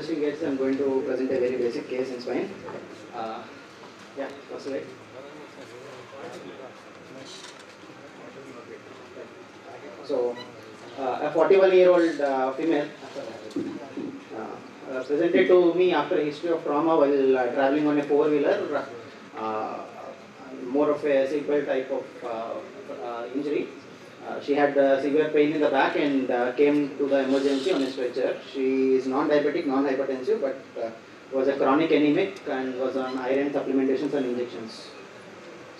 interesting case. I'm going to present a very basic case in spine. Yeah, first slide. So, a 41-year-old female presented to me after a history of trauma while traveling on a four-wheeler, more of a seatbelt type of injury. She had severe pain in the back and came to the emergency on a stretcher. She is non-diabetic, non-hypertensive, but was a chronic anemic and was on iron supplementations and injections.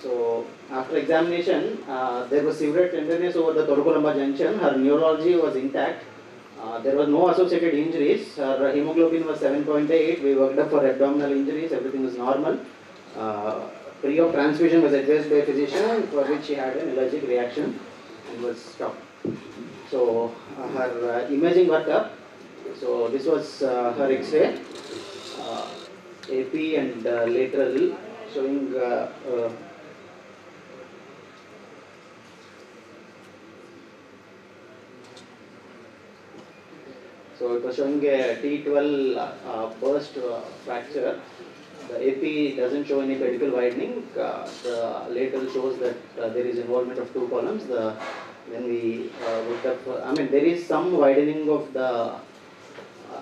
So after examination, there was severe tenderness over the thoracolumbar junction. Her neurology was intact. There was no associated injuries. Her hemoglobin was 7.8. We worked up for abdominal injuries. Everything was normal. Pre-op transfusion was advised by a physician, for which she had an allergic reaction and was stopped. So her imaging workup. So this was her X-ray, AP and lateral, showing so it was showing a T12 burst fracture. The AP doesn't show any pedicle widening. The lateral shows that there is involvement of two columns. Then we looked up. There is some widening of the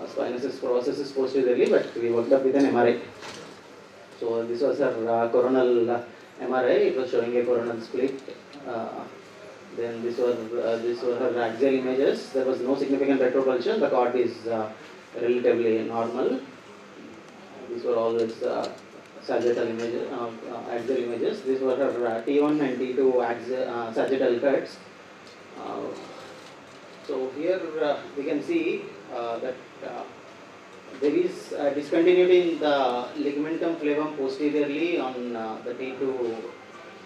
spinosus processes posteriorly, but we worked up with an MRI. So this was her coronal MRI. It was showing a coronal split. Then these were her axial images. There was no significant retropulsion. The cord is relatively normal. These were always sagittal images, axial images. These were her T1 and T2 sagittal cuts. So here we can see that there is discontinuity in the ligamentum flavum posteriorly on the T2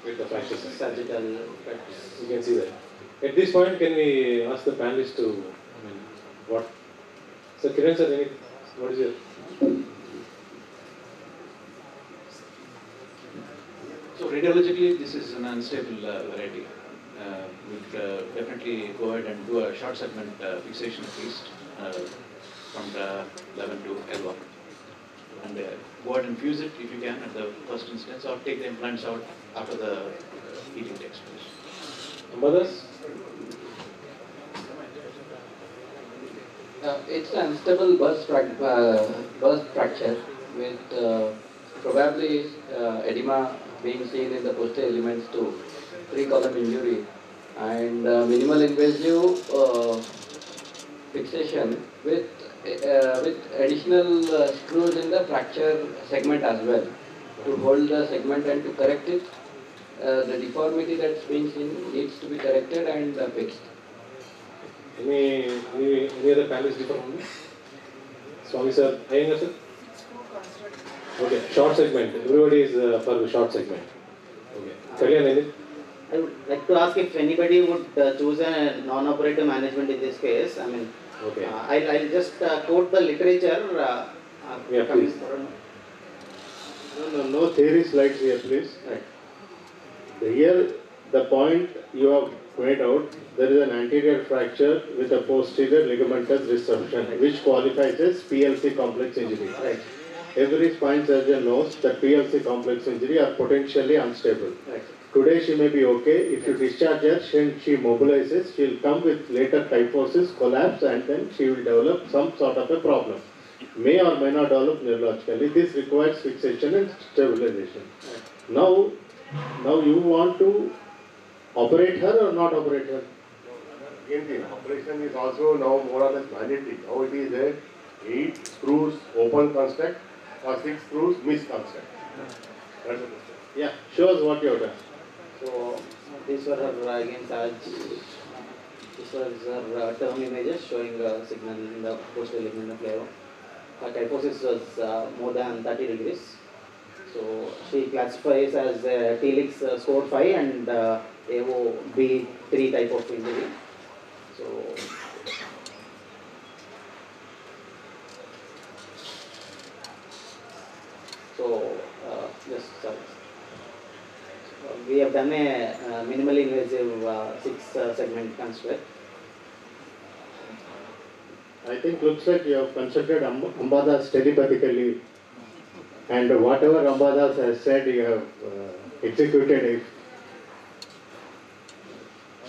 with the fracture sagittal cuts. You can see that. At this point, can we ask the panelists to, what? So Kiran sir, what is your? So radiologically, this is an unstable variety. We'll definitely go ahead and do a short segment fixation at least from the 11 to L1. And go ahead and fuse it if you can at the first instance, or take the implants out after the heating takes place. Mothers? It's an unstable burst fracture with probably edema being seen in the posterior elements to three-column injury and minimal invasive fixation with additional screws in the fracture segment as well to hold the segment and to correct it. The deformity that's being seen needs to be corrected and fixed. Any other panelists differ from this? Swami sir, Iyengar sir? Okay, short segment. Everybody is for the short segment. Okay. Kalyan, anything? I would like to ask if anybody would choose a non-operative management in this case. Okay. I'll just quote the literature. Yeah, please. No theory slides here, please. Right. Here, the point you have made out, there is an anterior fracture with a posterior ligamentous disruption, which qualifies as PLC complex injury. Right. Every spine surgeon knows that PLC complex injury are potentially unstable. Right. Today she may be okay. If you discharge her, she mobilizes, she will come with later kyphosis, collapse, and then she will develop some sort of a problem. May or may not develop neurologically. This requires fixation and stabilization. Now you want to operate her or not operate her? Again, the operation is also now more or less mandatory. Now it is a 8 screws open construct or 6 screws missed construct. That's the question. Yeah, show us what you have done. So these were her again Saj. This was her term images showing a signal in the posterior ligament flavor. Her kyphosis was more than 30 degrees. So she classifies as TLIX score 5 and AOB3 type of injury. So just sorry. We have done a minimally invasive 6 segment construct. I think looks like you have consulted Ambadas telepathically, and whatever Ambadas has said, you have executed it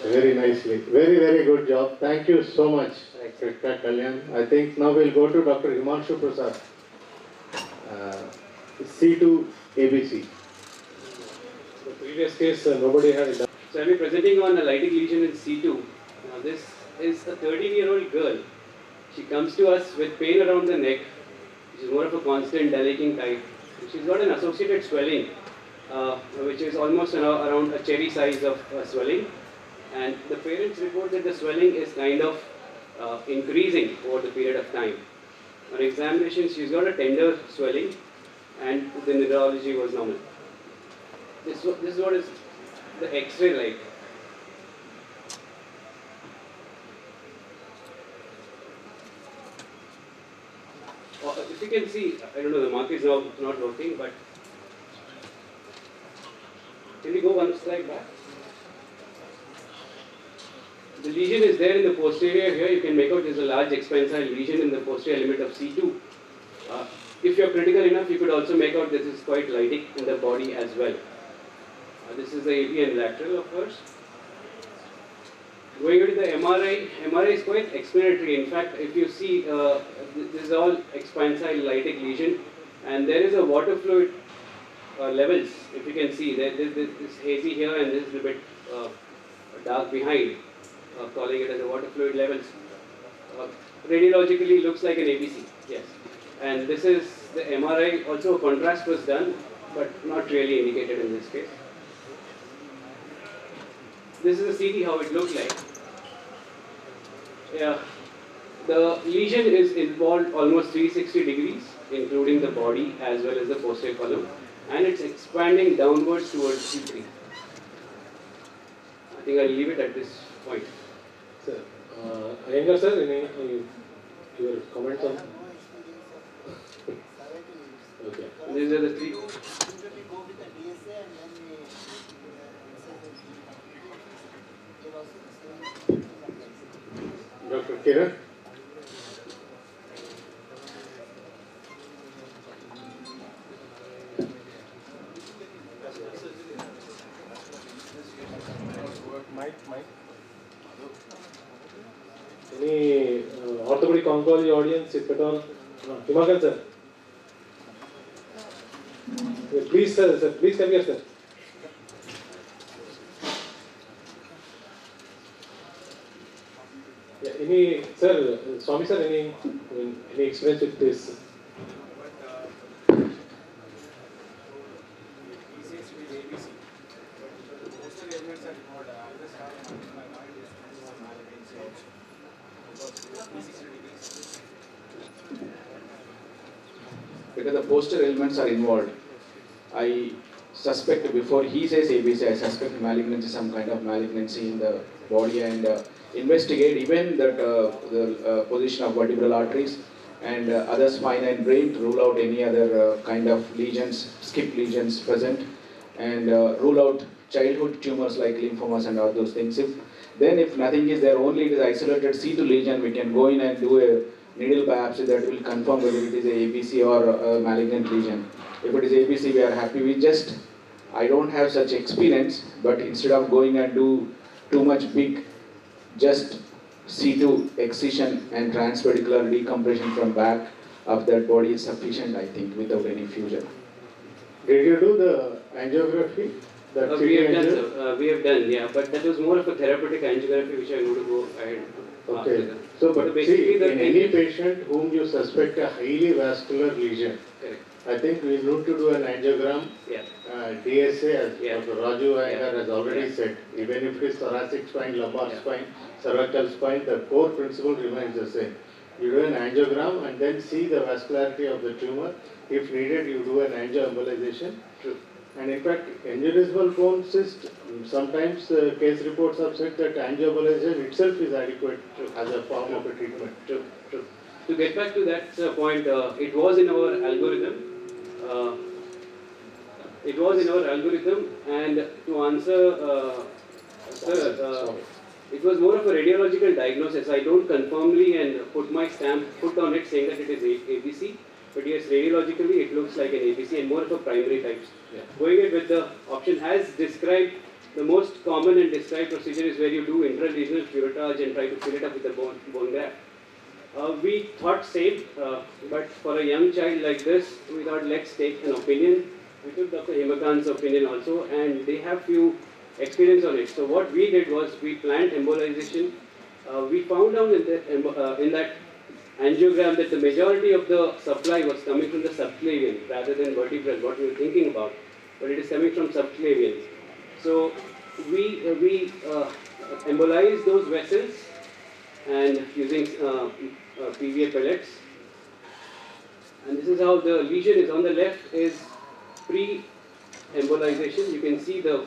very nicely. Very, very good job. Thank you so much, Dr. Kalyan. I think now we'll go to Dr. Himanshu Prasad, C2 ABC. The previous case, nobody had it done. So I'll be presenting on a lytic lesion in C2. Now this is a 13-year-old girl. She comes to us with pain around the neck, which is more of a constant dilating type. She's got an associated swelling, which is almost around a cherry size of swelling. And the parents report that the swelling is kind of increasing over the period of time. On examination, she's got a tender swelling and the neurology was normal. This is what is the X-ray like. If you can see, I don't know, the mark is now not working, but can you go one slide back? The lesion is there in the posterior here. You can make out there's a large expansile lesion in the posterior element of C2. If you're critical enough, you could also make out this is quite lytic in the body as well. This is the AV lateral of course. Going into the MRI is quite explanatory. In fact, if you see, this is all expansile lytic lesion, and there is a water fluid levels. If you can see, there is this hazy here and this is a bit dark behind, calling it as a water fluid levels. Radiologically looks like an ABC, yes. And this is the MRI. Also, a contrast was done, but not really indicated in this case. This is a CT, how it looked like. Yeah, the lesion is involved almost 360 degrees, including the body as well as the posterior column, and it's expanding downwards towards C3. I think I'll leave it at this point. Sir, Iyengar sir, any your comments on? Okay. These are the three. Dr. Kiran. Any orthopedic oncology audience, if at all? Himakan sir. Please sir, please come here sir. Yeah, any, sir, Swami sir, any experience with this? Because the posterior elements are involved, I suspect before he says ABC, I suspect malignancy, some kind of malignancy in the body, and investigate even that the position of vertebral arteries and other spine and brain to rule out any other kind of lesions, skip lesions present, and rule out childhood tumors like lymphomas and all those things. If nothing is there, only it is isolated C2 lesion, we can go in and do a needle biopsy that will confirm whether it is a ABC or a malignant lesion. If it is ABC, we are happy. I don't have such experience, but instead of going and do too much big, just C2 excision and transpedicular decompression from back of that body is sufficient, I think, without any fusion. Did you do the angiography? We have done, sir. We have done, yeah, but that was more of a therapeutic angiography which I am going to go ahead. Okay. So, but see, in any patient whom you suspect a highly vascular lesion, correct. I think we need to do an angiogram. Yeah. DSA, as Yeah. Dr. Raju Iyengar Yeah. has already Yeah. said, even if it is thoracic spine, lumbar Yeah. spine, cervical spine, the core principle remains the same. You do an angiogram and then see the vascularity of the tumor. If needed, you do an angioembolization. True. And in fact, aneurysmal bone cyst, sometimes case reports have said that angioembolization itself is adequate as a form of a treatment. True. To get back to that point, it was in our algorithm. And to answer, sir, It was more of a radiological diagnosis. I don't confirmly and put my stamp put on it saying that it is ABC, but yes, radiologically it looks like an ABC and more of a primary type. Yeah. Going it with the option as described, the most common and described procedure is where you do intralesional curettage and try to fill it up with a bone graft. We thought same, but for a young child like this, we thought let's take an opinion. We took Dr. Himakan's opinion also, and they have few experience on it. So what we did was we planned embolization. We found out in that angiogram that the majority of the supply was coming from the subclavian rather than vertebral, what we were thinking about, but it is coming from subclavian. So we embolized those vessels and using PVA pellets. And this is how the lesion is. On the left is pre-embolization. You can see the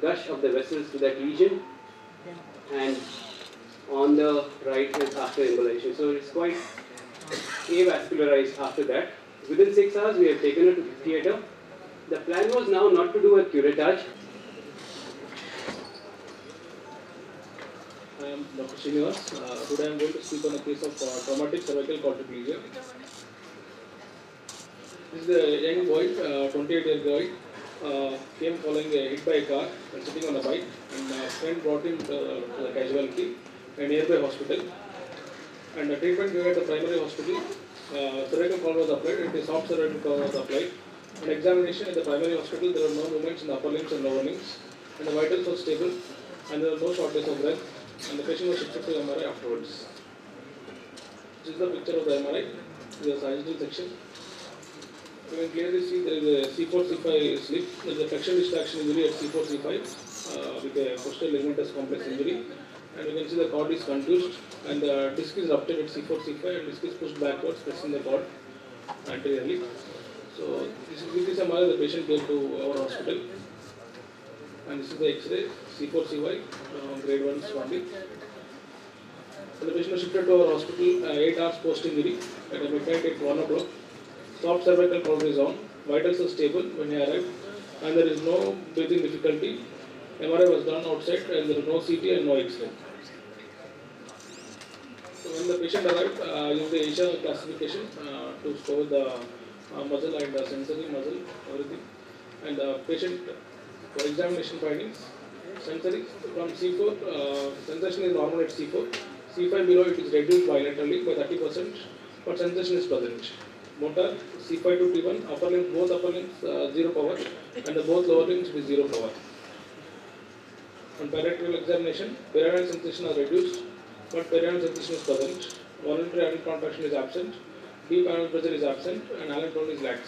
gush of the vessels to that lesion. And on the right is after embolization. So it's quite avascularized after that. Within 6 hours, we have taken her to the theatre. The plan was now not to do a curettage. I am Dr. Srinivas. Today I am going to speak on a case of traumatic cervical quadriplegia. This is a young boy, 28-year boy, came following a hit by a car and sitting on a bike, and a friend brought him to the casualty, a nearby hospital. And the treatment given at the primary hospital, cervical collar was applied, and the soft cervical collar was applied. On examination at the primary hospital, there were no movements in the upper limbs and lower limbs, and the vitals were stable, and there was no shortness of breath, and the patient was shifted to MRI afterwards. This is the picture of the MRI. This is a sagittal section. You can clearly see there is a C4-C5 slip. There is a flexion distraction injury at C4-C5 with a posterior ligamentous complex injury. And you can see the cord is contused and the disc is ruptured at C4-C5 and disc is pushed backwards, pressing the cord anteriorly. So with this MRI, the patient came to our hospital. And this is the X-ray, C4-CY, grade 1 swamping. So the patient was shifted to our hospital 8 hours post-injury at midnight at 1 o'clock. Soft cervical collar is on, vitals are stable when he arrived, and there is no breathing difficulty. MRI was done outside and there is no CT and no X-ray. So when the patient arrived, used the Asia classification to score the muscle and the sensory muscle, everything. And the patient for examination findings, sensory from C4, sensation is normal at C4. C5 below it is reduced bilaterally by 30%, but sensation is present. Motor C5 to T1, upper limbs, both upper limbs 0 power, and the both lower limbs with 0 power. On periatrial examination, perianal sensation are reduced, but perianal sensation is present. Voluntary anal contraction is absent, deep anal pressure is absent, and anal tone is lax.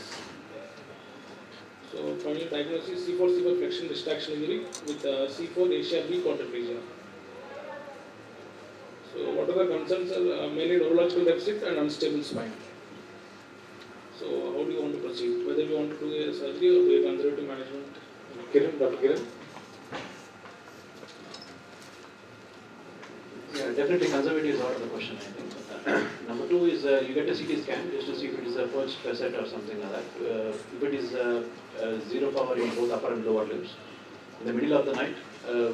So final diagnosis C4-C5 flexion distraction injury with C4 Asia B quadriplegia. So what are the concerns are mainly neurological deficit and unstable spine. So how do you want to proceed? Whether you want to do a surgery or do a conservative management? Kiran, Dr. Kiran? Yeah, definitely conservative is out of the question, I think. Number two is you get a CT scan just to see if it is a first facet or something like that. If it is 0 power in both upper and lower limbs, in the middle of the night,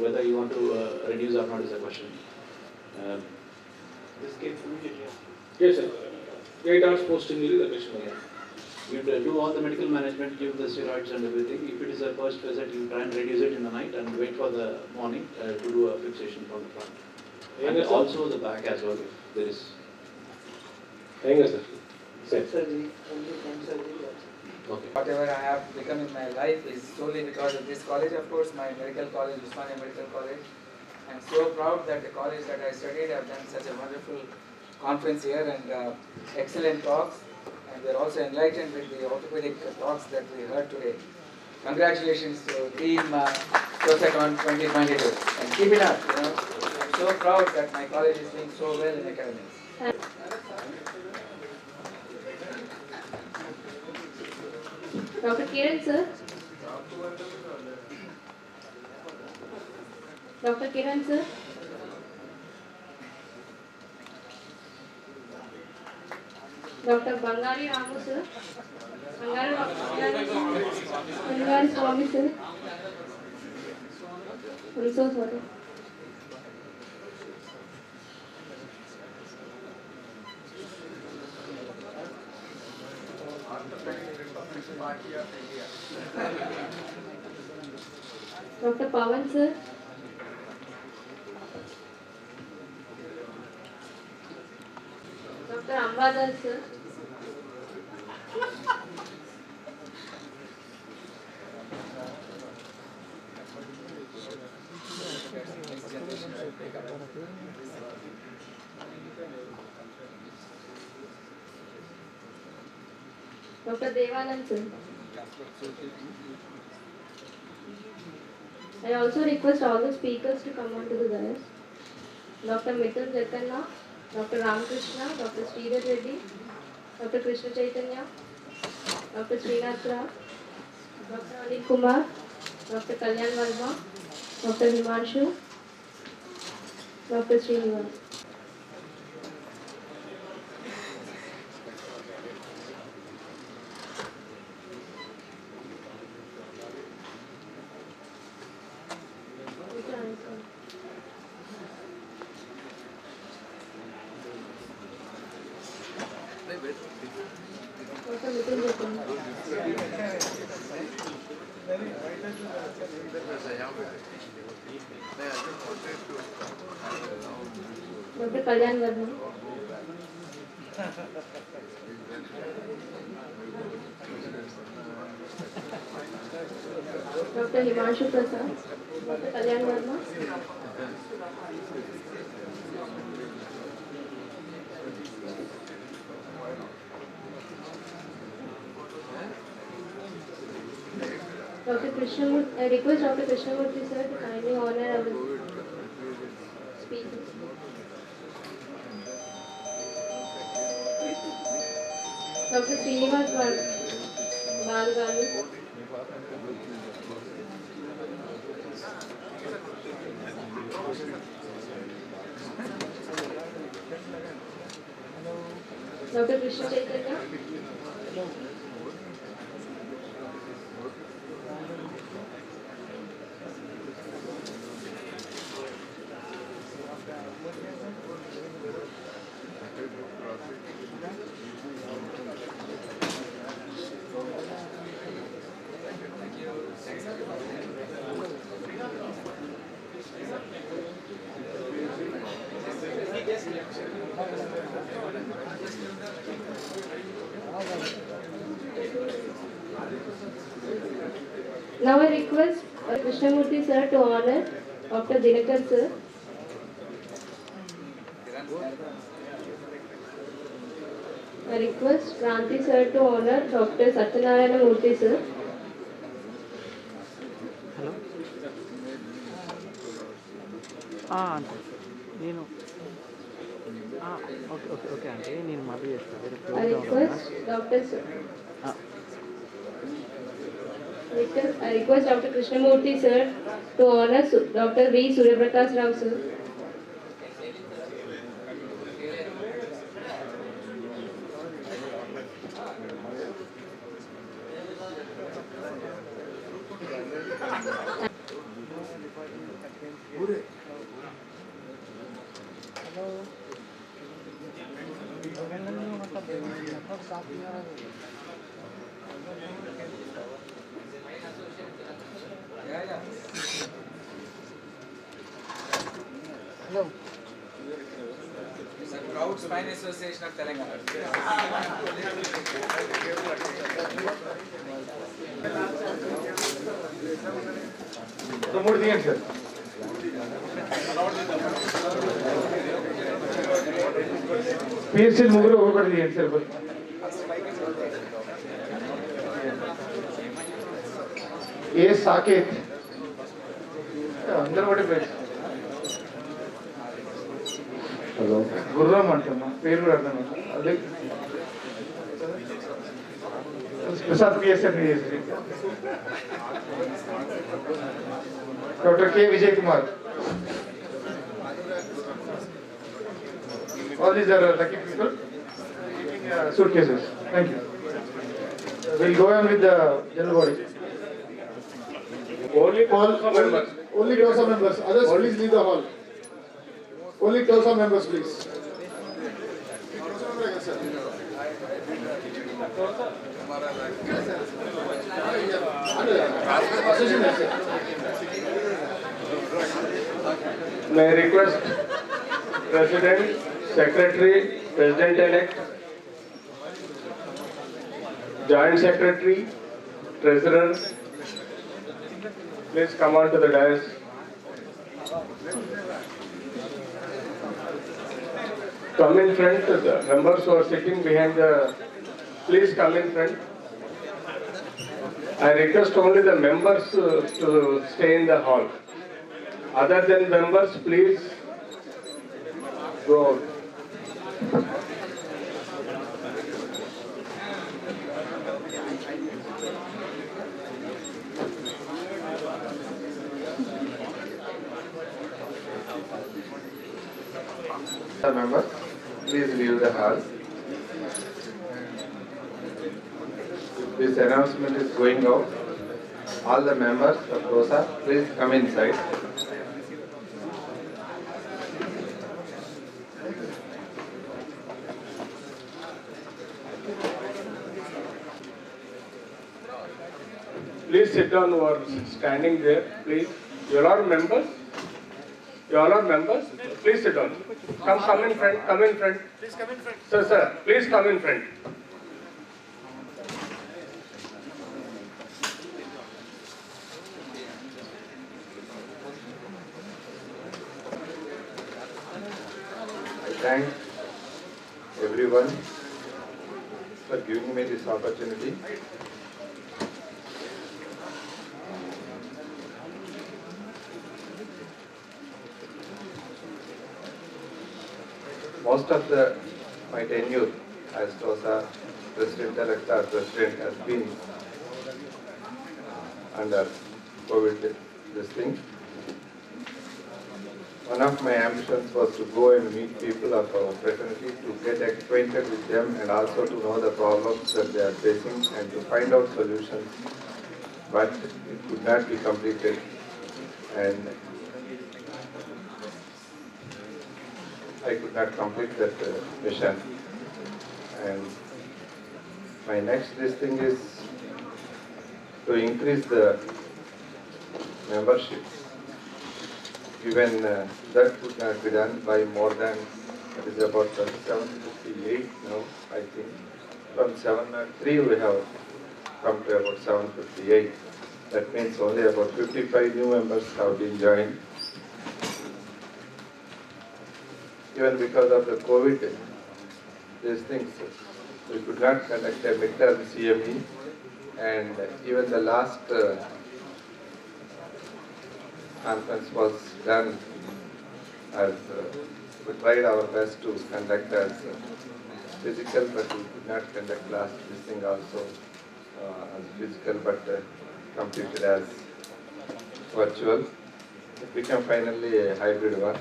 whether you want to reduce or not is a question. This came immediately. Yes, sir. 8 hours post-injury, the patient was. You do all the medical management, give the steroids and everything. If it is a first visit, you try and reduce it in the night and wait for the morning to do a fixation from the front. And Yes, also the back as well, if there is. Yes, sir. Sir. Surgery, only from surgery. Okay. Whatever I have become in my life is solely because of this college, of course, my medical college, Usmania Medical College. I'm so proud that the college that I studied have done such a wonderful conference here and excellent talks. And we're also enlightened with the orthopedic talks that we heard today. Congratulations to Team TOSACON 2022. And keep it up, you know. I'm so proud that my college is doing so well in academics. Dr. Kiran, sir. Dr. Kiran, sir. Dr. Bangari Ramu, sir. Bangari Swami, sir. I'm so sorry. Dr. Pawan sir. Dr. Ambadar sir. Dr. Devanand sir. I also request all the speakers to come onto the dais. Dr. Mithun Jatanna, Dr. Ramakrishna, Dr. Sridhar Reddy, Dr. Krishna Chaitanya, Dr. Srinath Rao, Dr. Anil Kumar, Dr. Kalyan Verma, Dr. Himanshu, Dr. Srinivas. Dr. Mithun Jatanna. Dr. Kalyan Verma. Dr. Himanshu Prasad. Dr. Kalyan Verma. Dr. Krishnamurthy, I request Dr. Krishnamurthy sir to kindly honor our speakers. Dr. Srinivas Balgalu. Dr. Krishna Chaitanya. Now I request Krishnamurthy sir to honor Dr. Dinakar sir. I request Kranti sir to honor Dr. Satyanarayana Murthy sir. అంటే నేను okay okay okay అంటే నేను మళ్ళీ చేస్తాను I request Dr. I request Dr. Krishnamurthy sir to honor Dr. V. Suryaprakash Rao sir. Hello. The Proud Spine Association of Telangana. Promote the answer. PSL Muguru over the answer. A. Saket. Under what a place. Hello. Gurram Antama. Peru Radana. Prasad PSL. Dr. K. Vijay Kumar. All these are lucky people keeping suitcases. Thank you. We'll go on with the general body. Only TOSA members. Only TOSA members. Others, please leave the hall. Only TOSA members, please. May I request President, Secretary, President-elect, Joint Secretary, Treasurer, please come on to the dais. Come in front, the members who are sitting behind the, please come in front. I request only the members to stay in the hall. Other than members, please go out. Members, please leave the hall. This announcement is going out. All the members of TOSA, please come inside. Please sit down who are standing there, please. You all are members? You all are members? Please sit down. Come in front, come in front. Please come in front. Sir, please come in front. I thank everyone for giving me this opportunity. Most of my tenure as TOSA President-elect or President has been under COVID this thing. One of my ambitions was to go and meet people of our fraternity, to get acquainted with them and also to know the problems that they are facing and to find out solutions. But it could not be completed, and I could not complete that mission. And my next listing is to increase the membership. Even that could not be done by more than, it is about 758 now, I think. From 703 we have come to about 758. That means only about 55 new members have been joined. Even because of the COVID, these things, we could not conduct a midterm CME, and even the last conference was done as we tried our best to conduct as physical, but we could not conduct last this thing also as physical, but completed as virtual. It became finally a hybrid one.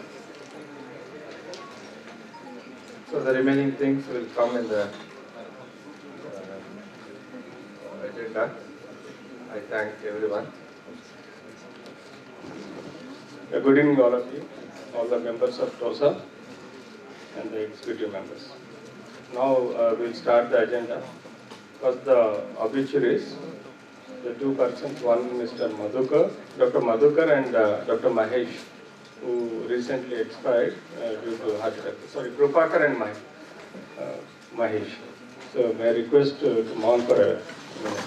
So the remaining things will come in the agenda. I thank everyone. Good evening all of you, all the members of TOSA and the executive members. Now we'll start the agenda. First the obituaries. The two persons, one Mr. Madhukar, Dr. Madhukar and Dr. Mahesh, who recently expired due to heart attack. Sorry, Krupakar and Mahesh. So may I request to come on for a minute.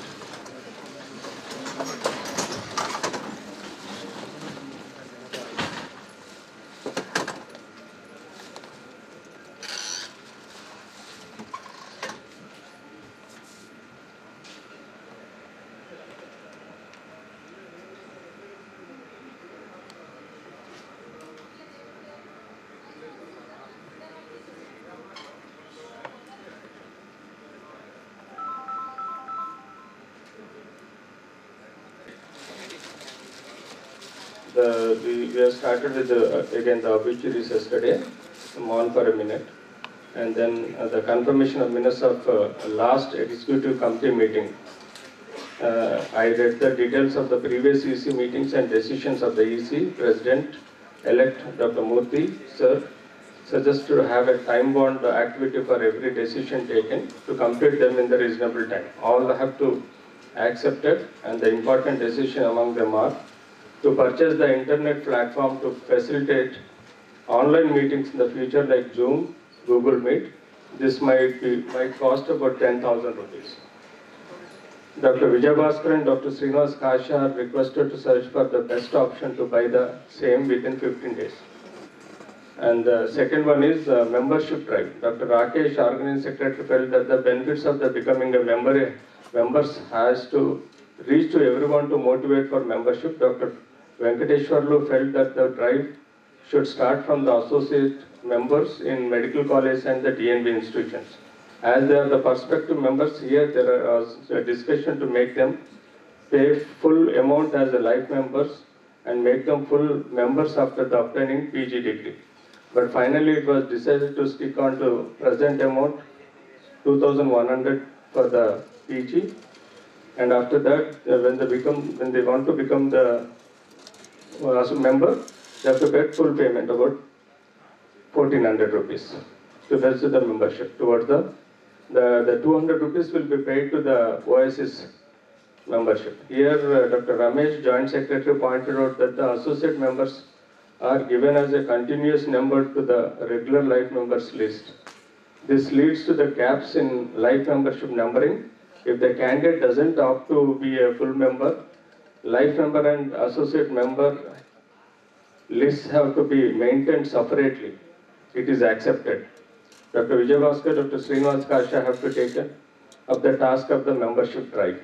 We have started with again the obituaries yesterday. Come on for a minute, and then the confirmation of minutes of last executive committee meeting. I read the details of the previous EC meetings and decisions of the EC President-elect Dr. Murthy, sir, suggest to have a time-bound activity for every decision taken to complete them in the reasonable time. All have to accept it, and the important decision among them are to purchase the internet platform to facilitate online meetings in the future like Zoom, Google Meet. This might cost about 10,000 rupees. Dr. Vijay Bhaskar and Dr. Srinivas Kasha are requested to search for the best option to buy the same within 15 days. And the second one is membership drive. Dr. Rakesh, organizing secretary, felt that the benefits of the becoming a members has to reach to everyone to motivate for membership. Dr. Venkateshwarlu felt that the drive should start from the associate members in medical college and the DNB institutions. As they are the prospective members here, there was a discussion to make them pay full amount as a life members and make them full members after the obtaining PG degree. But finally it was decided to stick on to present amount 2,100 for the PG, and after that when they want to become the as a member, they have to pay full payment about 1,400 rupees to register the membership. Towards the 200 rupees will be paid to the OSS membership. Here Dr. Ramesh, Joint Secretary, pointed out that the associate members are given as a continuous number to the regular life members list. This leads to the gaps in life membership numbering. If the candidate doesn't opt to be a full member, life member and associate member lists have to be maintained separately. It is accepted. Dr. Vijay Bhaskar, Dr. Srinivas Kasha have to take up the task of the membership drive.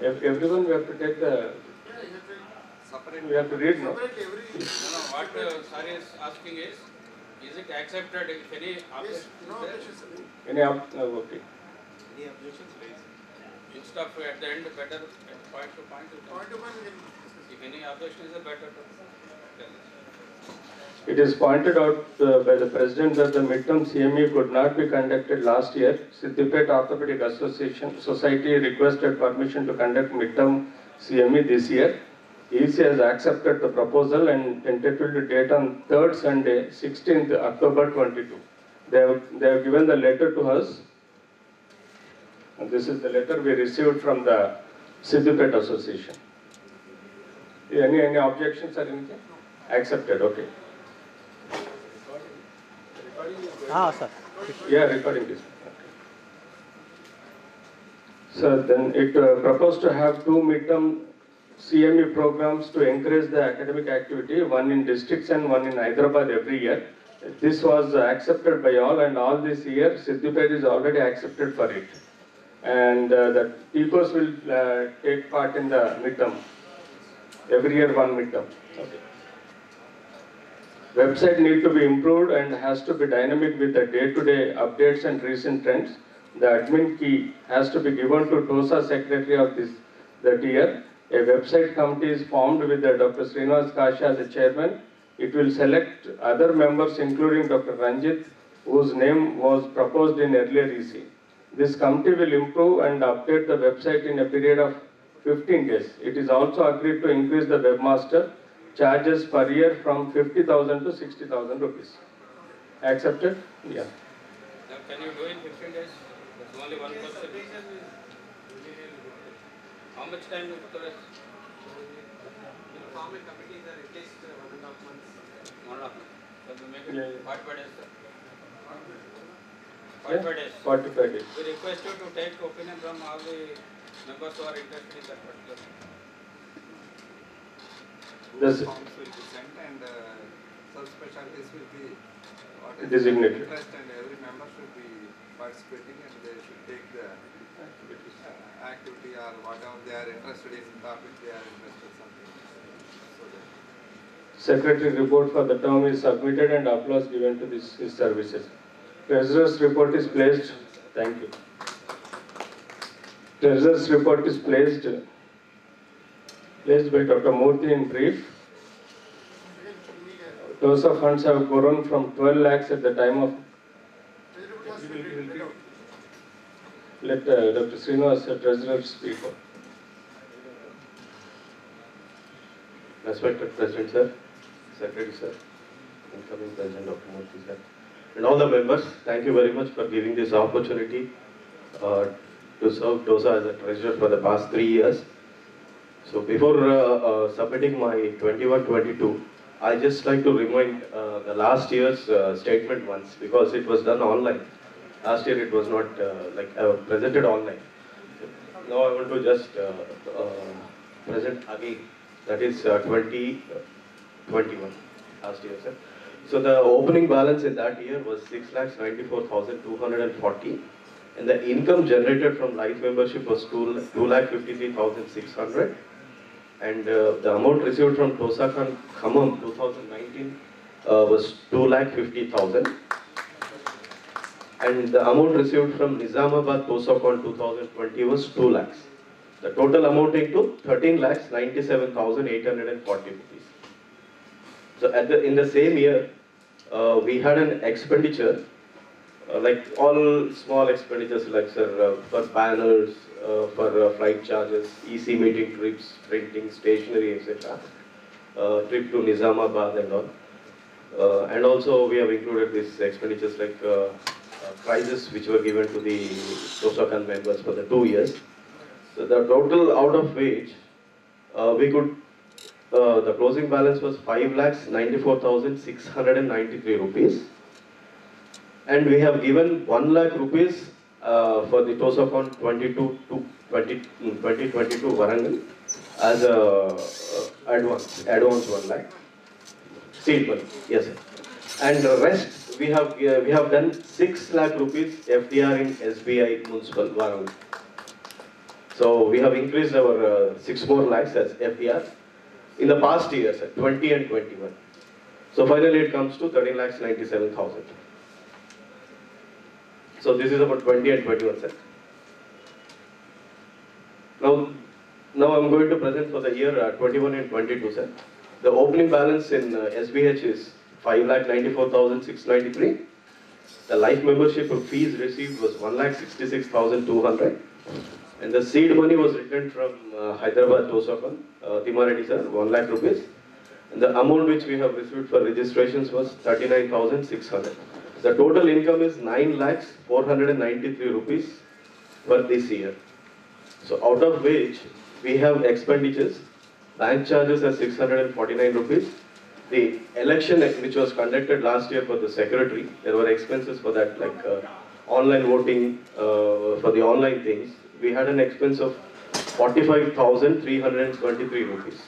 Everyone we have to take the separate. We have to read, no? No, what sir is asking is it accepted if any objection? No objections. Okay. Any objections raised? Instead of at the end, better point to point. If any objection is better to tell us. It is pointed out by the President that the midterm CME could not be conducted last year. Siddipet Orthopedic Association Society requested permission to conduct midterm CME this year. EC has accepted the proposal and tentatively date on 3rd Sunday, 16th October 22. They have given the letter to us. And this is the letter we received from the Siddipet Association. Any objections or anything? Accepted, okay. Sir. Yeah, recording this. Okay. So then it proposed to have 2 midterm CME programs to encourage the academic activity, one in districts and one in Hyderabad every year. This was accepted by all, and all this year Siddipet is already accepted for it. And the TOSACON will take part in the midterm. Every year one midterm. Okay. Website need to be improved and has to be dynamic with the day-to-day updates and recent trends. The admin key has to be given to TOSA secretary of that year. A website committee is formed with Dr. Srinivas Kasha as the chairman. It will select other members including Dr. Ranjit, whose name was proposed in earlier EC. This committee will improve and update the website in a period of 15 days. It is also agreed to increase the webmaster charges per year from 50,000 to 60,000 rupees. Accepted? Yeah. Now, can you do in 15 days? There's only one person. How much time you put us? You'll form a committee that at least 1.5 months. 1.5 months. So we make it 45 days, sir. 45 days. 45 days. We request you to take opinion from all the members who are interested in that particular thing. This Forms will be sent and subspecialties will be designated. interest, and every member should be participating and they should take the activity or whatever they are interested in topic they are interested in something. So that Secretary report for the term is submitted and applause given to his services. Treasurer's report is placed. Thank you. Treasurer's report is placed by Dr. Murthy in brief. TOSA funds have grown from 12 lakhs at the time of. Let Dr. Srinivas, Treasurer, speak. respected President Sir, Secretary Sir, incoming President Dr. Murthy Sir, and all the members, thank you very much for giving this opportunity to serve TOSA as a treasurer for the past 3 years. So before submitting my 21-22, I just like to remind the last year's statement once, because it was done online. Last year it was not presented online. Now I want to just present again. That is 2021 last year, sir. So the opening balance in that year was 6,94,240, and the income generated from life membership was 2,53,600, and the amount received from TOSACON Khammam 2019 was 2,50,000, and the amount received from Nizamabad TOSACON 2020 was 2 lakhs. The total amounting to 13,97,840 rupees. So in the same year, we had an expenditure, like all small expenditures, like for banners, for flight charges, EC meeting trips, printing, stationery, etc. Trip to Nizamabad and all. And also we have included these expenditures like prizes which were given to the TOSACON members for the 2 years. So the total out of which the closing balance was 5,94,693 rupees, and we have given 1 lakh rupees for the TOSACON 2022 Warangal as a advance 1 lakh seed money. Yes, sir. And the rest we have done 6 lakh rupees FDR in SBI Municipal Warangal. So we have increased our 6 more lakhs as FDR in the past years, 20 and 21. So finally it comes to 13,97,000. So this is about 20 and 21, sir. Now I'm going to present for the year 21 and 22, sir. The opening balance in SBH is 5,94,693. The life membership fees received was 1,66,200. And the seed money was returned from Hyderabad TOSACON, Timareddy sir, 1 lakh rupees. And the amount which we have received for registrations was 39,600. The total income is 9,493 rupees for this year. So out of which we have expenditures, bank charges are 649 rupees. The election which was conducted last year for the secretary, there were expenses for that, like online voting, for the online things. We had an expense of 45,323 rupees.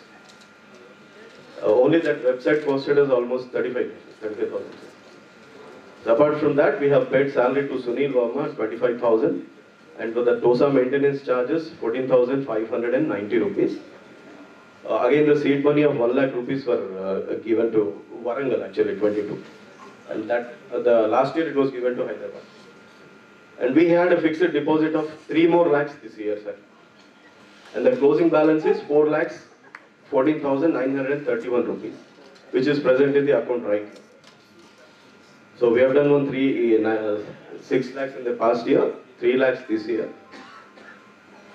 Only that website posted is almost 35,000. So apart from that, we have paid salary to Sunil Verma 25,000, and for the TOSA maintenance charges 14,590 rupees. Again, the seed money of 1 lakh rupees were given to Warangal, actually 22, and that the last year it was given to Hyderabad. And we had a fixed deposit of 3 more lakhs this year, sir. And the closing balance is 4 lakhs 14,931 rupees, which is present in the account right now. So we have done 6 lakhs in the past year, 3 lakhs this year.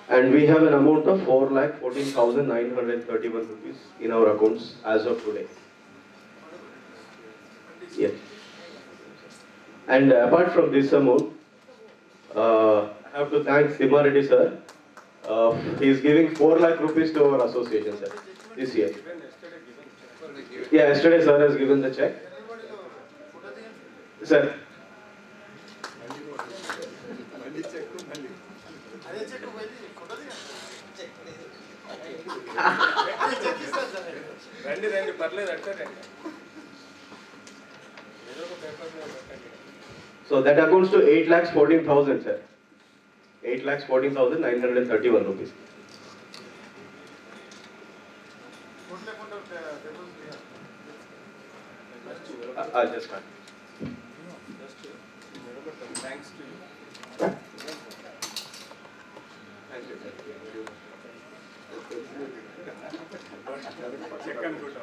And we have an amount of 4,14,931 rupees in our accounts as of today. Yes. And apart from this amount, I have to thank Timareddy sir. He is giving 4 lakh rupees to our association, sir, this year. Yeah, yesterday sir has given the check. Sir. రండి పర్లేదు అట్టే So that accounts to 8,14,000, sir. 8,14,931 rupees. I'll just start. Thanks to you. Thank you, sir. Check and put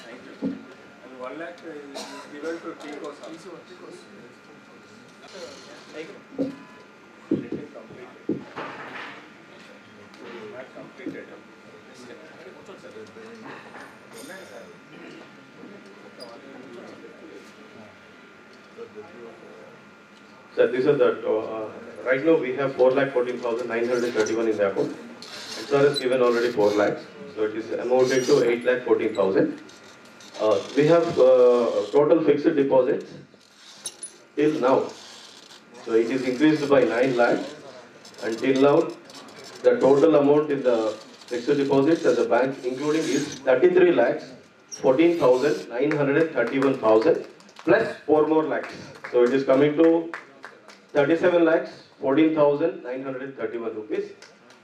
Thank you. And 1 lakh is given to TOSA. completed. Sir, these are the, right now we have 4,14,931 in the account. And sir has given already 4 lakhs. So it is amounted to 8,14,000. We have total fixed deposits till now. So it is increased by 9 lakhs. Until now, the total amount in the fixed deposits at the bank, including is 33 lakhs, 14,931,000 plus 4 more lakhs. So it is coming to 37 lakhs, 14,931 rupees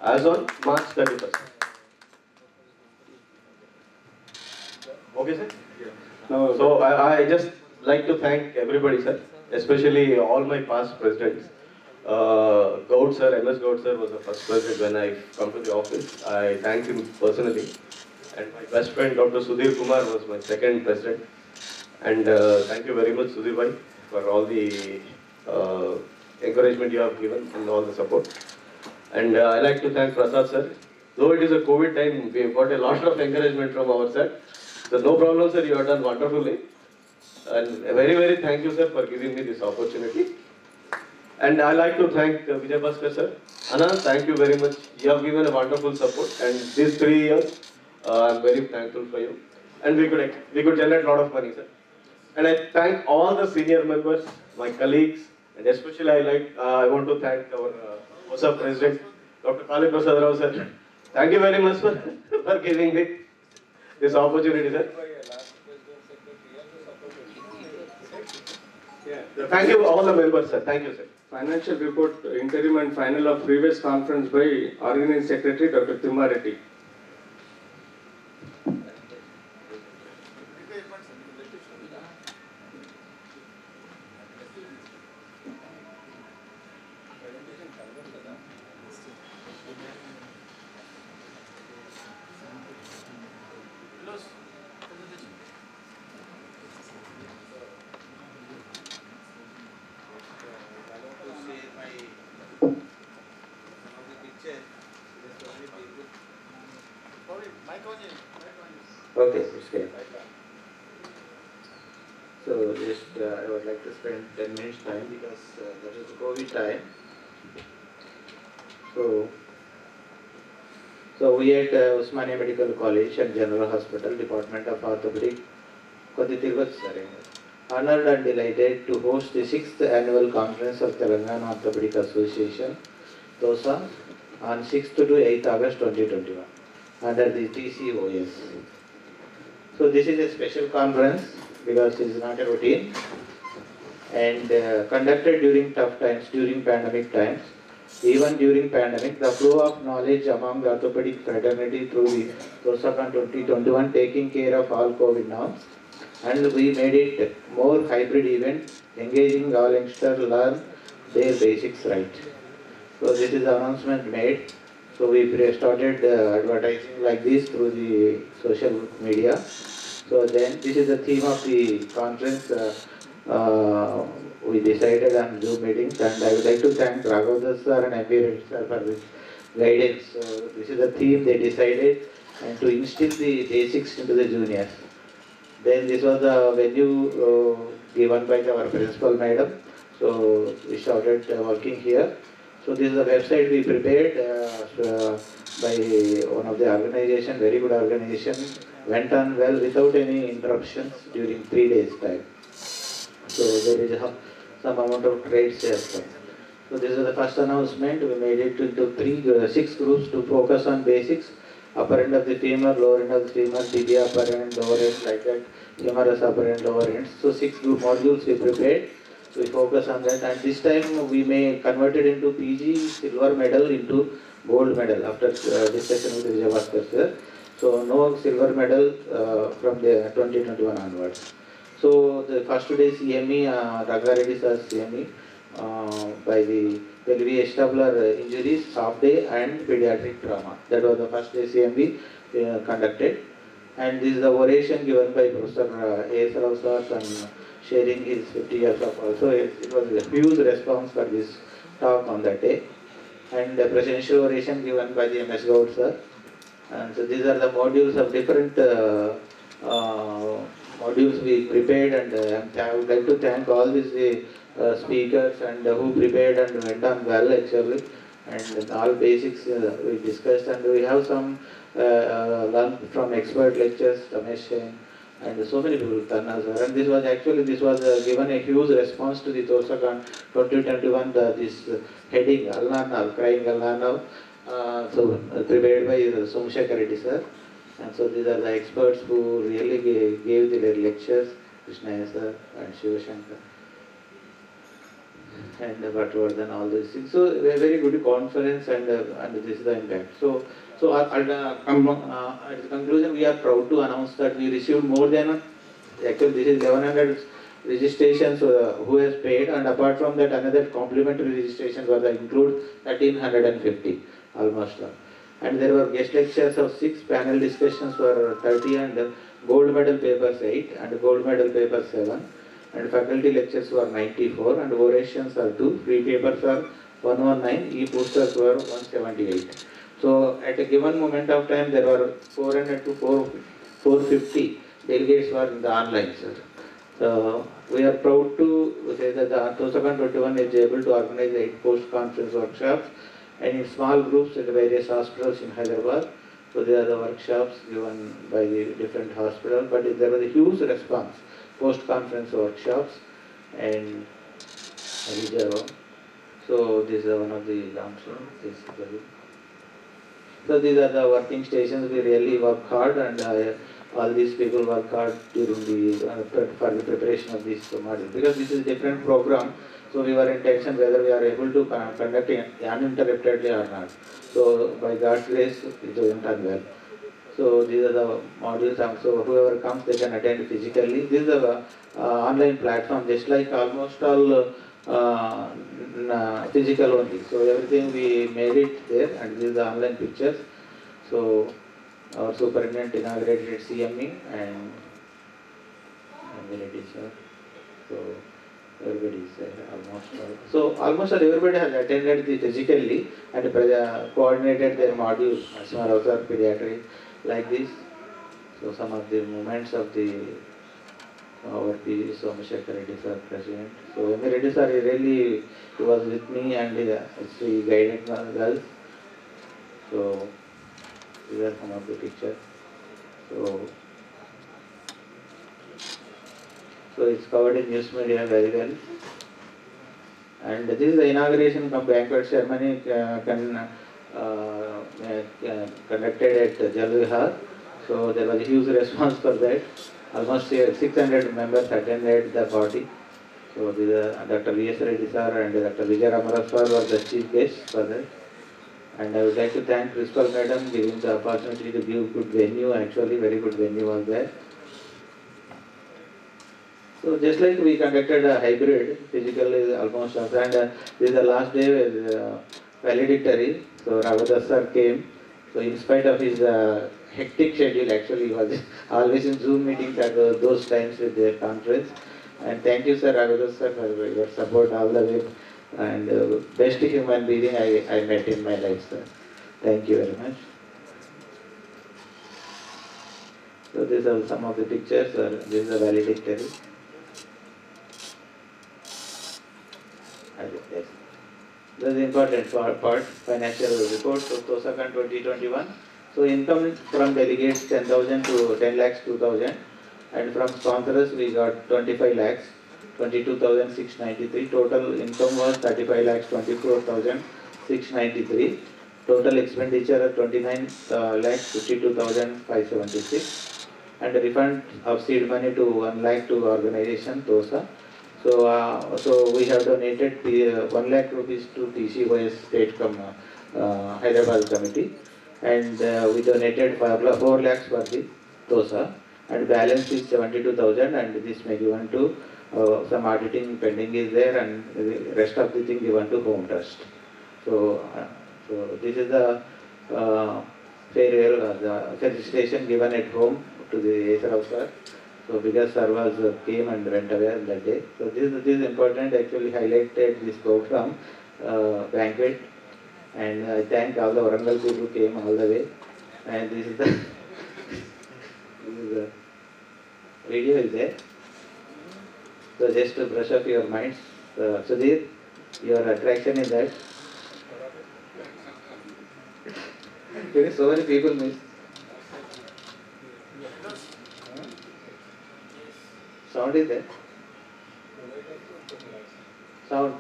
as on March 31st. Okay, sir? Now, So I just like to thank everybody, sir, especially all my past presidents. Gaud sir, MS Gaud sir was the first president when I come to the office. I thank him personally. And my best friend Dr. Sudhir Kumar was my second president. And thank you very much, Sudhir bhai, for all the encouragement you have given and all the support. And I like to thank Prasad sir. Though it is a COVID time, we have got a lot of encouragement from our side. So no problem, sir. You have done wonderfully. And very, very thank you, sir, for giving me this opportunity. And I like to thank Vijay Bhaskar, sir. Anand, thank you very much. You have given a wonderful support. And these 3 years, I am very thankful for you. And we could generate a lot of money, sir. And I thank all the senior members, my colleagues, and especially I want to thank our TOSA president, Dr. Kali Prasad Rao, sir. Thank you very much for giving me this opportunity, sir. Thank you all the members, sir. Thank you, sir. financial report, interim and final of previous conference by Organizing Secretary Dr. Timareddy. Okay, it's okay. So just I would like to spend 10 minutes time because that is COVID time. So we at Usmania Medical College and General Hospital, Department of Orthopedic, Kodithirvat Sare, honored and delighted to host the 6th annual conference of Telangana Orthopedic Association, TOSA, on 6th to 8th August 2021 under the TCOS. So this is a special conference because it is not a routine and conducted during tough times, during pandemic times. Even during pandemic, the flow of knowledge among the orthopedic fraternity through the TOSACON 2021 taking care of all COVID norms, and we made it more hybrid event, engaging all youngsters to learn their basics right. So this is the announcement made. So we started advertising like this through the social media. So then this is the theme of the conference. We decided on Zoom meetings, and I would like to thank Raghavdas sir and MP Reddy sir for this guidance. So this is the theme they decided, and to instill the basics into the juniors. Then this was the venue given by our principal madam. So we started working here. So this is the website we prepared by one of the organization, very good organization. Went on well without any interruptions during 3 days time. So there is some amount of trade shares. So this is the first announcement. We made it into 6 groups to focus on basics. Upper end of the femur, lower end of the femur, tibia, upper end, lower end, like that, humerus, upper end, lower end. So 6 group modules we prepared. We focus on that, and this time we may convert it into PG silver medal into gold medal after discussion with Vijay Bhaskar sir. So no silver medal from the 2021 onwards. So the first day CME, Raghareddy sir CME by the pelvic injuries, half day and pediatric trauma. That was the first day CME conducted. And this is the oration given by Professor A.S. Rao sir and sharing his 50 years of also. It was a huge response for this talk on that day. and a presidential oration given by the MS Gaud sir. And so these are the modules of different modules we prepared, and I would like to thank all these speakers and who prepared and went on well actually, and all basics we discussed, and we have some learned from expert lectures, Ramesh Jain, and so many people, Tanna sir, and this was given a huge response to the TOSACON 2021, this heading, Alnanav, crying Alnanav, prepared by Somshekar Reddy sir. And so these are the experts who really gave their lectures, Krishnaya sir and Shivashankar and Bhattavardhan, all these things. So a very good conference, and this is the impact. So at the conclusion, we are proud to announce that we received more than, actually this is 1100 registrations who has paid, and apart from that another complimentary registrations were include 1350 almost. And there were guest lectures of 6, panel discussions were 30, and gold medal papers 8 and gold medal papers 7, and faculty lectures were 94, and orations are 2, free papers are 119, e-posters were 178. So at a given moment of time there were 400 to 450 delegates were in the online, sir. So we are proud to say that the TOSACON 21 is able to organize 8 post-conference workshops and in small groups at various hospitals in Hyderabad. So there are the workshops given by the different hospitals, but there was a huge response, post-conference workshops and Vijayawada. So this is one of the examples. So these are the working stations. We really work hard, and all these people work hard during the for the preparation of this module, because this is a different program. So we were in tension whether we are able to conduct it uninterruptedly or not. So by God's grace, it went on well. So these are the modules. So whoever comes, they can attend physically. This is a online platform, just like almost all physical only. So everything we made it there, and these are the online pictures. So our superintendent inaugurated at CME, and it is so everybody is there almost. So almost everybody has attended the physically and coordinated their modules. Asma sir, pediatric, like this. So some of the moments of the our PG Somashekar Reddy sir, president. So M. Reddy sir really he was with me, and he guided us. So these are some of the pictures. So it's covered in news media very well. And this is the inauguration banquet ceremony conducted at Jal Vihar. So there was a huge response for that. Almost 600 members attended the party. So Dr. V.S. Reddy sir and Dr. Vijay Ramara sir were the chief guests for that. And I would like to thank Principal Madam giving the opportunity to give good venue. Actually, very good venue was there. So just like we conducted a hybrid, physical is almost, and this is the last day with valedictory. So Raghudas sir came. So in spite of his hectic schedule, actually he was always in Zoom meetings at those times with their conference. And thank you, sir, Raghudas sir, for your support all the way. And best human being I met in my life, sir. Thank you very much. So these are some of the pictures. This is a valedictory. Yes. This is the important part, financial report of TOSACON 2021. So income from delegates 10,000 to 10 lakhs 2,000, and from sponsors we got 25 lakhs 22,693. Total income was 35 lakhs 24,693. Total expenditure 29 lakhs 52,576, and refund of seed money to 1 lakh to organization TOSA. So we have donated the 1 lakh rupees to TCOS State Hyderabad committee, and we donated 4 lakhs for the TOSA, and balance is 72,000, and this may given to some auditing pending is there, and the rest of the thing given to Home Trust. So this is the farewell, the felicitation given at home to the Asar sir. So because sir came and went away that day. So this is important, actually highlighted this program banquet, And I thank all the Warangal people who came all the way. And this is the, this is the video is there. So just to brush up your minds, Sudhir, your attraction is that. So many people miss. Sound is there? Sound.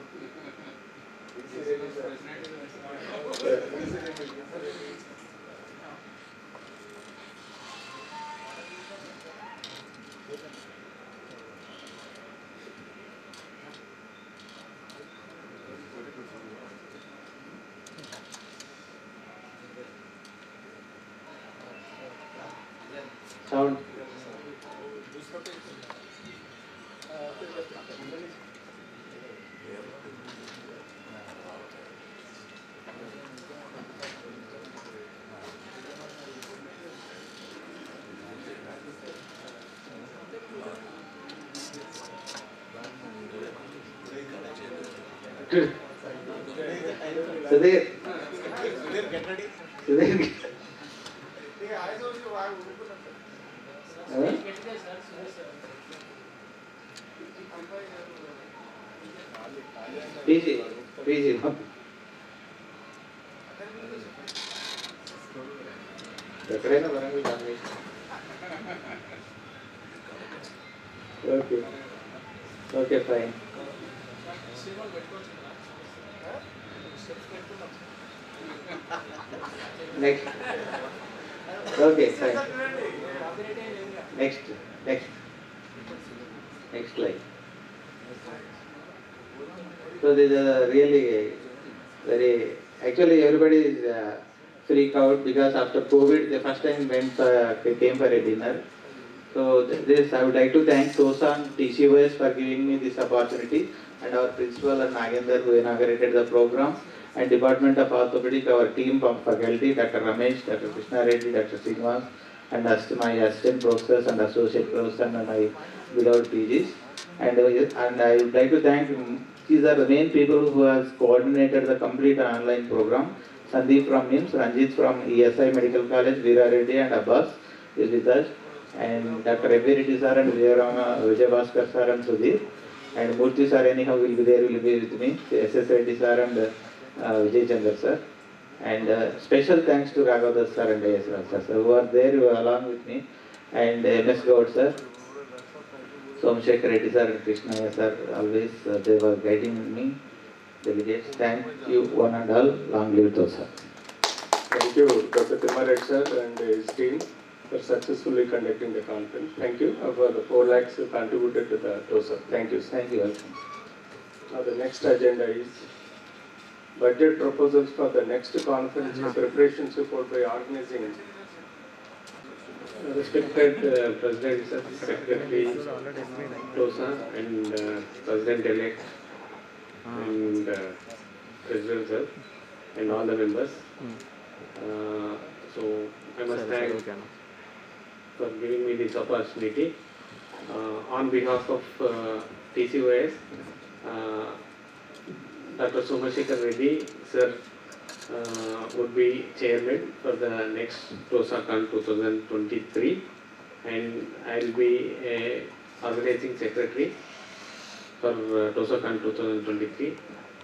Sound. Sudhir. Sudhir. PG. PG. ఎక్కడైనా Warangal combination. Okay. Okay, fine. Next. Okay, fine. Next. Next slide. So this is really very, actually everybody is freaked out because after COVID, the first time came for a dinner. So this, I would like to thank TOSACON TCOS for giving me this opportunity, and our principal and Nagendra who inaugurated the program, and Department of Orthopedic, our team from faculty, Dr. Ramesh, Dr. Krishna Reddy, Dr. Srinivas, and my assistant professors and associate professors and my beloved PGs. And I would like to thank, these are the main people who has coordinated the complete online program. Sandeep from MIMS, Ranjit from ESI Medical College, Veera Reddy and Abbas is with us. And Dr. M.V. Reddy sir and Vijay Bhaskar sir and Sudhir. And Murthy sir anyhow will be there, will be with me. S.S. Reddy sir and Vijay Chandra sir. And special thanks to Raghavdas sir and A.S. Rao sir who are there along with me. And M.S. Gaud sir, Somshekar Reddy sir and Krishna sir, always they were guiding me. Delegates, thank you one and all. Long live TOSA. Thank you, Dr. Timared sir and his team for successfully conducting the conference. Thank you for the 4 lakhs who contributed to the TOSA. Thank you. Thank you. Welcome. Now the next agenda is budget proposals for the next conference preparations report by organizing. Respected President sir, Secretary TOSA and President-elect and President sir and all the members. So I must thank for giving me this opportunity. On behalf of TCOS, Dr. Somashekar Reddy sir would be chairman for the next TOSACON 2023, and I will be a organizing secretary for TOSACON 2023.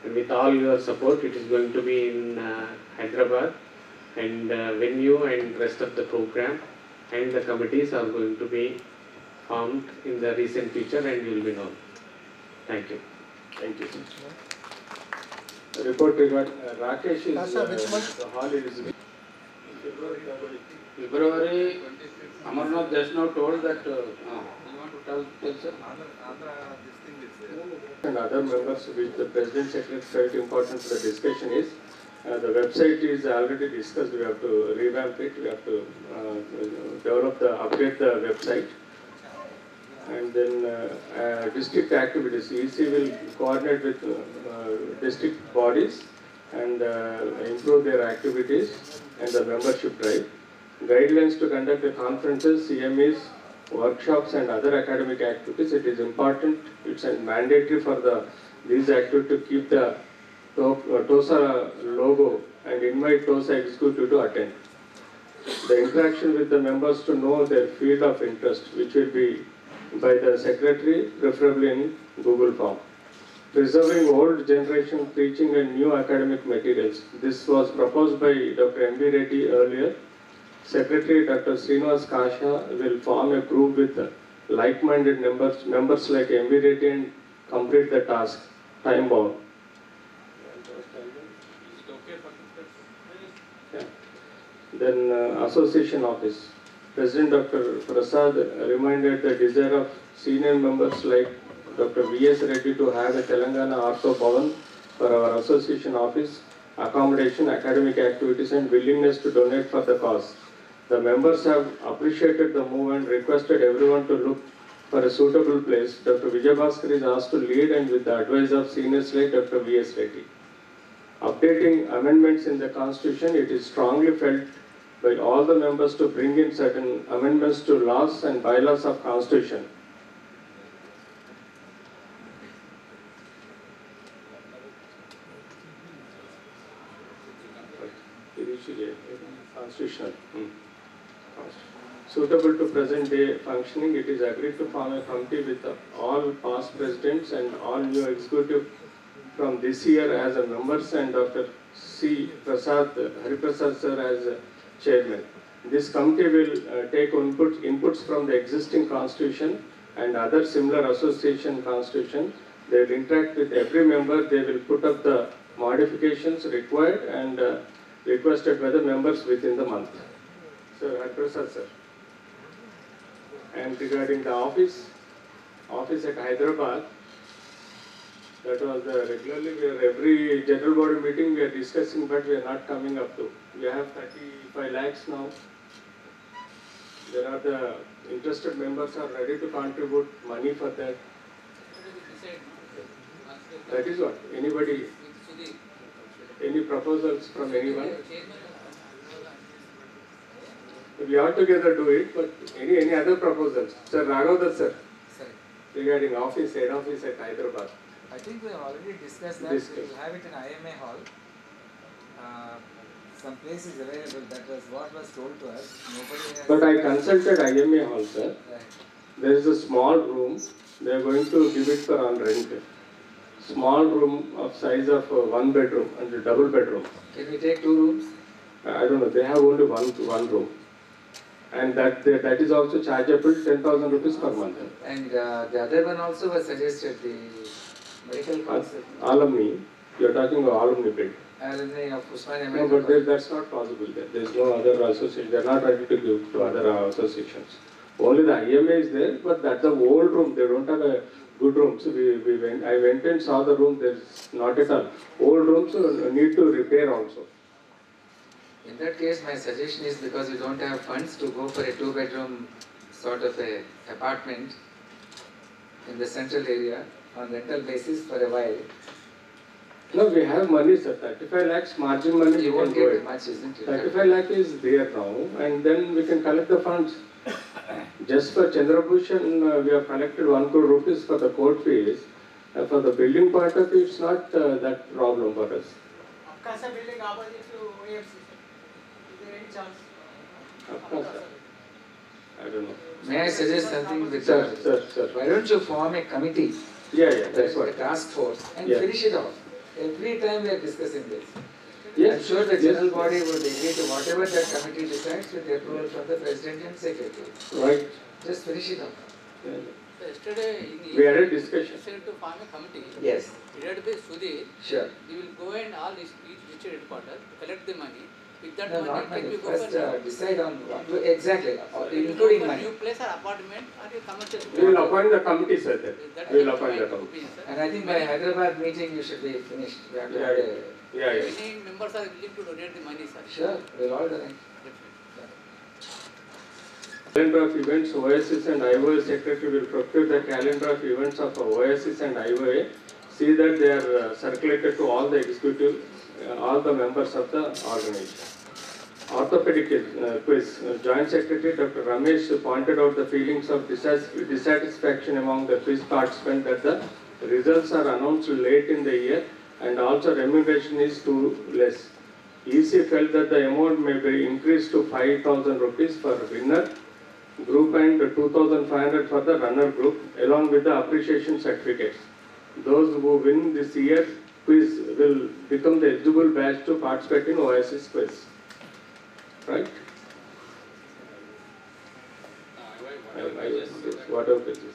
And with all your support, it is going to be in Hyderabad, and venue and rest of the program and the committees are going to be formed in the recent future and will be known. Thank you. Thank you. The report regarding Rakesh is the hall is February, Amarnath just now told that, you want to tell sir? And other members which the President Secretary felt important for the discussion is, the website is already discussed, we have to revamp it, we have to update the website. And then district activities, EC will coordinate with district bodies and improve their activities and the membership drive. Guidelines to conduct the conferences, CMEs, workshops and other academic activities. It is important, it's mandatory for these activities to keep the TOSA logo and invite TOSA executive to attend. The interaction with the members to know their field of interest, which will be by the secretary, preferably in Google Form. Preserving old generation teaching and new academic materials. This was proposed by Dr. M. B. Reddy earlier. Secretary Dr. Srinivas Kasha will form a group with like-minded members like M. B. Reddy and complete the task, time bound. Yeah. Then Association Office. President Dr. Prasad reminded the desire of senior members like Dr. V.S. Reddy to have a Telangana Artho Bhavan for our association office, accommodation, academic activities and willingness to donate for the cause. The members have appreciated the move and requested everyone to look for a suitable place. Dr. Vijayabhaskar is asked to lead and with the advice of seniors like Dr. V.S. Reddy. Updating amendments in the Constitution, it is strongly felt by all the members to bring in certain amendments to laws and bylaws of Constitution. Constitutional. Suitable to present day functioning, it is agreed to form a committee with all past presidents and all new executive from this year as a members and Dr. C. Hariprasad sir as chairman. This committee will take inputs from the existing constitution and other similar association constitution. They will interact with every member. They will put up the modifications required and requested by the members within the month. Sir, Hariprasad sir. And regarding the office at Hyderabad, that was regularly, every general body meeting we are discussing, but we are not coming up to. We have 35 lakhs now. There are the interested members are ready to contribute money for that. That is what, anybody, any proposals from anyone? We all together do it, but any other proposals? Sir Raghavdas sir, regarding office, head office at Hyderabad. I think we have already discussed that. We will have it in IMA hall. Some place is available. That was what was told to us. Nobody has. But I consulted IMA hall, sir. Right. There is a small room. They are going to give it for on rent. Small room of size of 1 bedroom and a double bedroom. Can we take 2 rooms? I don't know. They have only one room. And that is also chargeable 10,000 rupees per month. And the other one also was suggested, the medical concept. Alumni, you are talking about alumni bed. Alumni of Usmania No, Medical but that's not possible there. There is no other association. They are not ready to give to other associations. Only the IMA is there, but that's the old room. They don't have a good room. So I went and saw the room. There's not at all. Old rooms need to repair also. In that case, my suggestion is, because we don't have funds to go for a 2-bedroom sort of a apartment in the central area on rental basis for a while. No, we have money, sir. 35 lakhs margin money. You won't get much, isn't it? 35 lakh is there now, and then we can collect the funds. Just for Chandrabhushan, we have collected 1 crore rupees for the court fees. For the building part of it, it's not that problem for us. Casa building opposite to OFC. Is there any chance? I don't know. May I suggest something with Sir. Why don't you form a committee? Yeah, that's what. A task force and Yeah. finish it off. Every time we are discussing this. Yes. I'm sure the general body would agree to whatever that committee decides with the approval from the president and secretary. Right. Just finish it off. Yeah. So yesterday, We had a discussion. decided to form a committee. Yes. Headed by Sudhir. Sure. We will go and all each district headquarters, collect the money. With that No, money, not can money. we go First for decide on what to, exactly, including for money. new place or apartment or a commercial. We will appoint the committee, sir. We will appoint the committee. And I think by Hyderabad meeting you should be finished. We have to have a... Yeah. Many members are willing to donate the money, sir. Sure, we'll all donate. Calendar of events, OSS and IOA secretary will procure the calendar of events of OSS and IOA. See that they are circulated to all the executive, all the members of the organization. Orthopedic quiz. Joint Secretary Dr. Ramesh pointed out the feelings of dissatisfaction among the quiz participants that the results are announced late in the year and also remuneration is too less. EC felt that the amount may be increased to 5,000 rupees for winner group and 2,500 for the runner group, along with the appreciation certificates. Those who win this year quiz will become the eligible batch to participate in OSS quiz. Right? Whatever quiz is.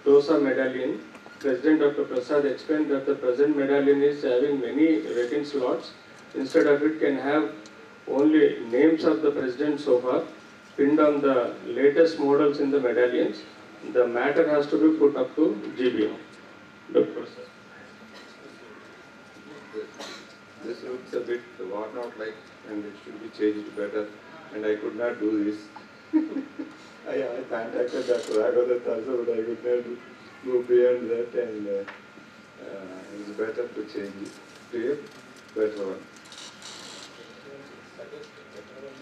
TOSA medallion. President Dr. Prasad explained that the present medallion is having many vacant slots. Instead of it can have only names of the president so far pinned on the latest models in the medallions. The matter has to be put up to GBM. Dr. Prasad. This looks a bit worn out like, and it should be changed better, and I could not do this. I contacted Dr. Raghav also, but I could not go beyond that, and it's better to change it to a better one.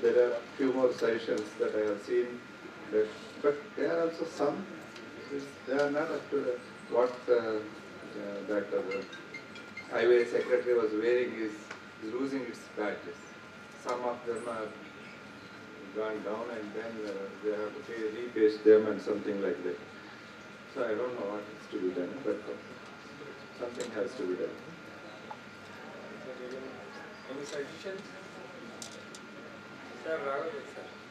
There are few more suggestions that I have seen, that, but there are also some, they are not up to what that highway secretary was wearing is losing its badges. Some of them are gone down and then they have to repaste them and something like that. So I don't know what is to be done, but something has to be done. Any suggestions? Sir,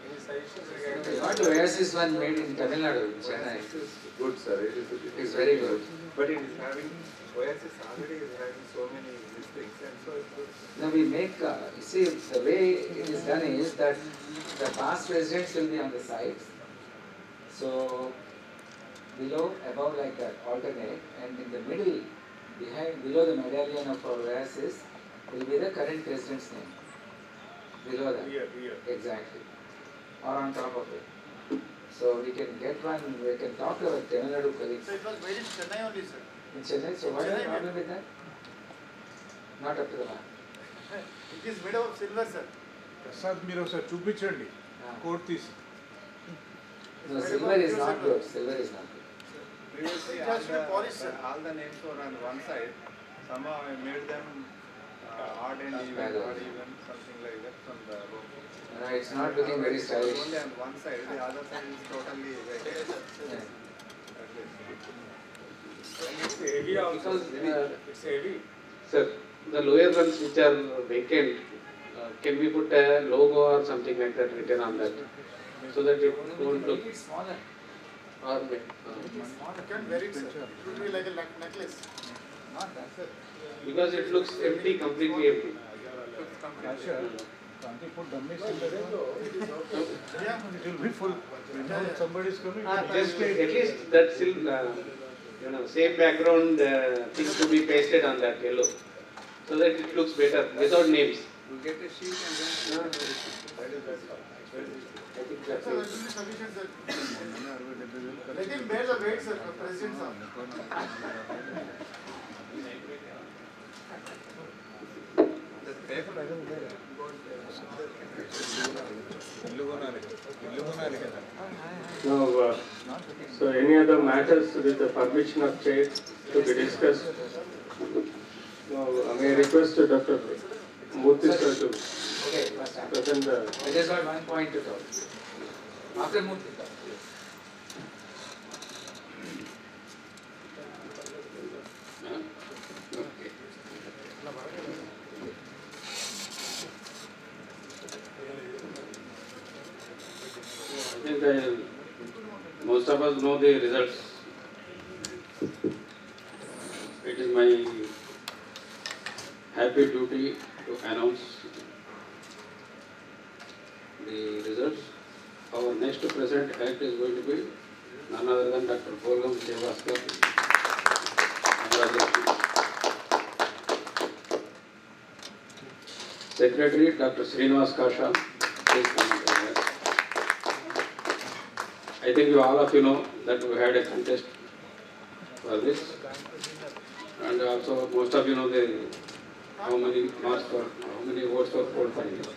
any suggestions regarding what Oasis one made in Tamil Nadu, Chennai? It is good, sir. It is very good. But it is having, Oasis already is having so many these things, and so it's good. Now we make, you see, the way it is done is that the past presidents will be on the sides. So below, above like that, alternate, and in the middle, below the medallion of Oasis will be the current president's name. Below that. Here. Exactly. Or on top of it. So we can get one, we can talk to our Tamil Nadu colleagues. So it was made in Chennai only, sir. In Chennai, so what is the problem with that? Not up to the mark. It is made of silver, sir. Prasad మీరు ఒకసారి చూపించండి coat తీసి. No, silver is not good. Silver is not good. Previously, all the names were on one side. Somehow I made them odd and even, something like that from the logo. No, it's not looking very stylish. Only on one side, the other side is totally Yeah. It's heavy also. It's heavy. Sir, the lower ones which are vacant, can we put a logo or something like that written on that? So that it won't look. Make it smaller. Or You can wear it, sir. It will be like a necklace. Not that, sir. because it looks empty, completely empty. Can't you put dummies in there? Yeah, it will be full. When somebody is coming, Just at least that still, same background things to be pasted on that yellow, so that it looks better without names. We get a sheet and then. I think that's So that will be sufficient, sir. Let him bear the weight, sir, for president, sir. Now, so any other matters with the permission of chair to be discussed? Now, may I request Dr. Murthy sir to Okay, first time. present the. I just got one point to talk. After Murthy. I think most of us know the results. It is my happy duty to announce the results. Our next president elect is going to be none other than Dr. Polgam Devaskar. Congratulations. Secretary Dr. Srinivas Kasha. Please come. I think all of you know that we had a contest for this, and also most of you know how many votes were polled for it.